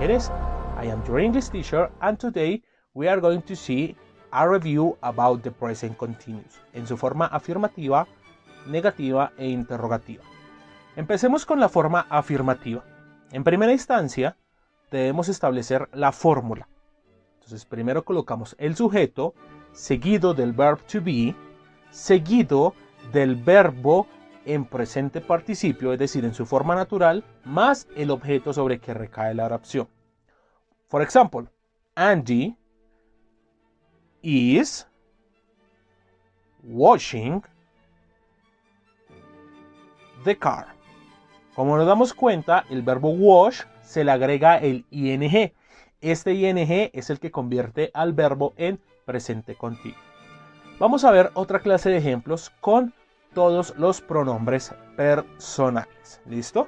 Pérez. I am your English teacher and today we are going to see a review about the present continuous en su forma afirmativa, negativa e interrogativa. Empecemos con la forma afirmativa. En primera instancia debemos establecer la fórmula. Entonces primero colocamos el sujeto seguido del verb to be, seguido del verbo en presente participio, es decir, en su forma natural, más el objeto sobre que recae la oración. For example, Andy is washing the car. Como nos damos cuenta, el verbo wash se le agrega el ing. Este ing es el que convierte al verbo en presente continuo. Vamos a ver otra clase de ejemplos con todos los pronombres personales. ¿Listo?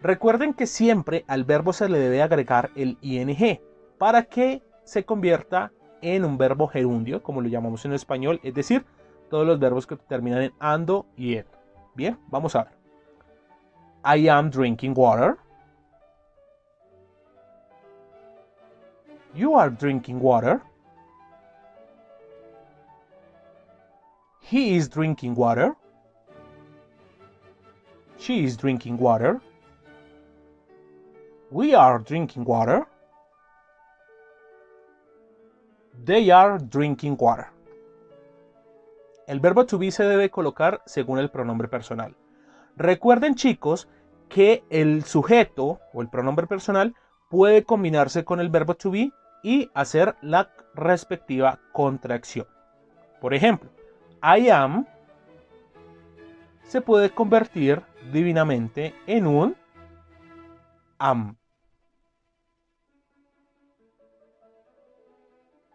Recuerden que siempre al verbo se le debe agregar el ing para que se convierta en un verbo gerundio, como lo llamamos en español, es decir, todos los verbos que terminan en ando y endo. Bien, vamos a ver. I am drinking water. You are drinking water. He is drinking water. She is drinking water. We are drinking water. They are drinking water. El verbo to be se debe colocar según el pronombre personal. Recuerden, chicos, que el sujeto o el pronombre personal puede combinarse con el verbo to be y hacer la respectiva contracción. Por ejemplo, I am se puede convertir divinamente en un am.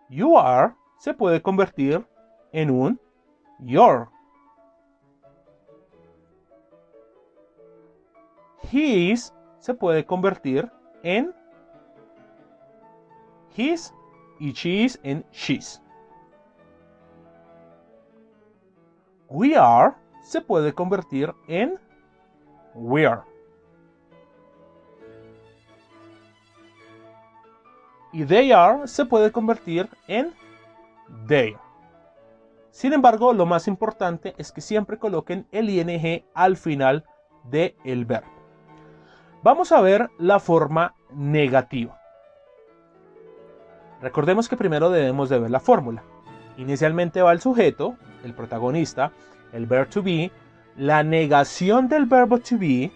You are se puede convertir en un your. He is se puede convertir en his y she is en she's. We are se puede convertir en we are. Y they are se puede convertir en they are. Sin embargo, lo más importante es que siempre coloquen el ing al final del verbo. Vamos a ver la forma negativa. Recordemos que primero debemos de ver la fórmula. Inicialmente va el sujeto, el protagonista, el verb to be, la negación del verbo to be,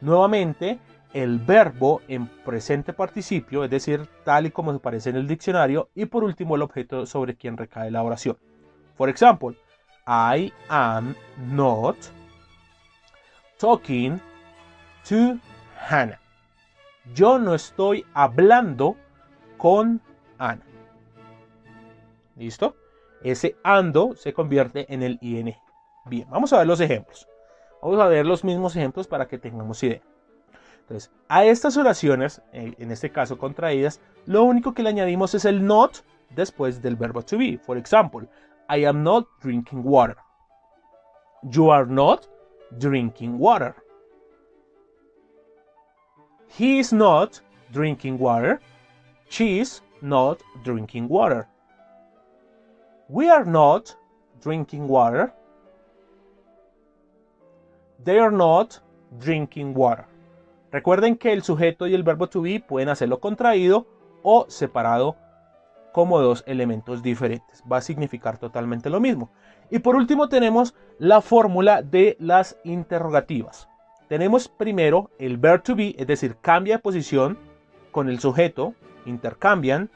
nuevamente el verbo en presente participio, es decir, tal y como aparece en el diccionario, y por último el objeto sobre quien recae la oración. For example, I am not talking to Hannah. Yo no estoy hablando con Ana. ¿Listo? Ese ando se convierte en el ing. Bien, vamos a ver los ejemplos. Vamos a ver los mismos ejemplos para que tengamos idea. Entonces, a estas oraciones, en este caso contraídas, lo único que le añadimos es el not después del verbo to be. For example, I am not drinking water. You are not drinking water. He is not drinking water. She is not drinking water. We are not drinking water. They are not drinking water. Recuerden que el sujeto y el verbo to be pueden hacerlo contraído o separado como dos elementos diferentes. Va a significar totalmente lo mismo. Y por último tenemos la fórmula de las interrogativas. Tenemos primero el verb to be, es decir, cambia de posición con el sujeto, intercambian.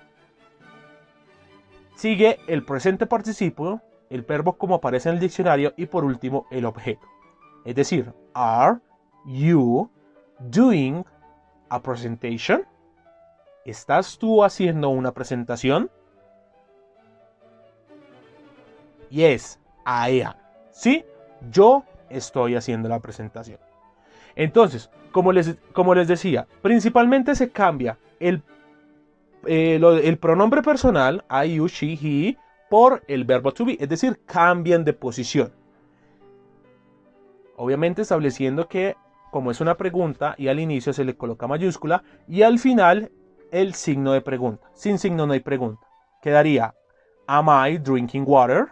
Sigue el presente participio, el verbo como aparece en el diccionario y por último el objeto. Es decir, are you doing a presentation? ¿Estás tú haciendo una presentación? Yes, I am. Sí, yo estoy haciendo la presentación. Entonces, como les decía, principalmente se cambia el pronombre personal, I, you, she, he, por el verbo to be, es decir, cambian de posición. Obviamente estableciendo que, como es una pregunta y al inicio se le coloca mayúscula y al final el signo de pregunta. Sin signo no hay pregunta. Quedaría: Am I drinking water?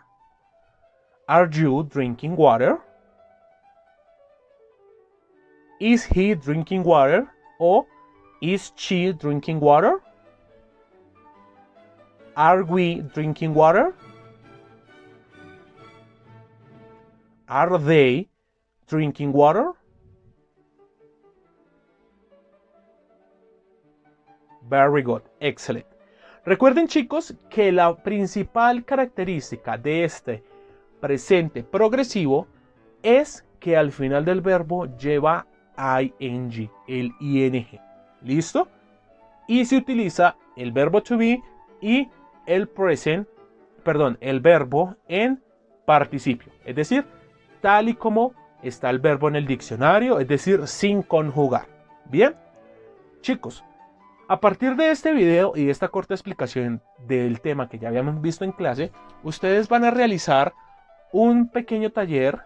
Are you drinking water? Is he drinking water? O is she drinking water? Are we drinking water? Are they drinking water? Very good, excellent. Recuerden, chicos, que la principal característica de este presente progresivo es que al final del verbo lleva ing, el ing. ¿Listo? Y se utiliza el verbo to be y el verbo en participio. Es decir, tal y como está el verbo en el diccionario, es decir, sin conjugar. Bien, chicos, a partir de este video y de esta corta explicación del tema que ya habíamos visto en clase, ustedes van a realizar un pequeño taller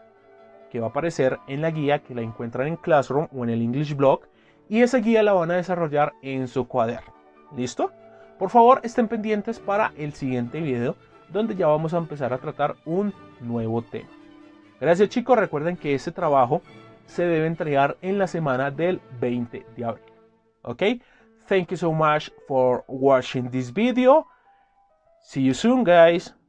que va a aparecer en la guía que la encuentran en Classroom o en el English Blog, y esa guía la van a desarrollar en su cuaderno. ¿Listo? Por favor, estén pendientes para el siguiente video, donde ya vamos a empezar a tratar un nuevo tema. Gracias, chicos. Recuerden que este trabajo se debe entregar en la semana del 20 de abril. ¿Ok? Thank you so much for watching this video. See you soon, guys.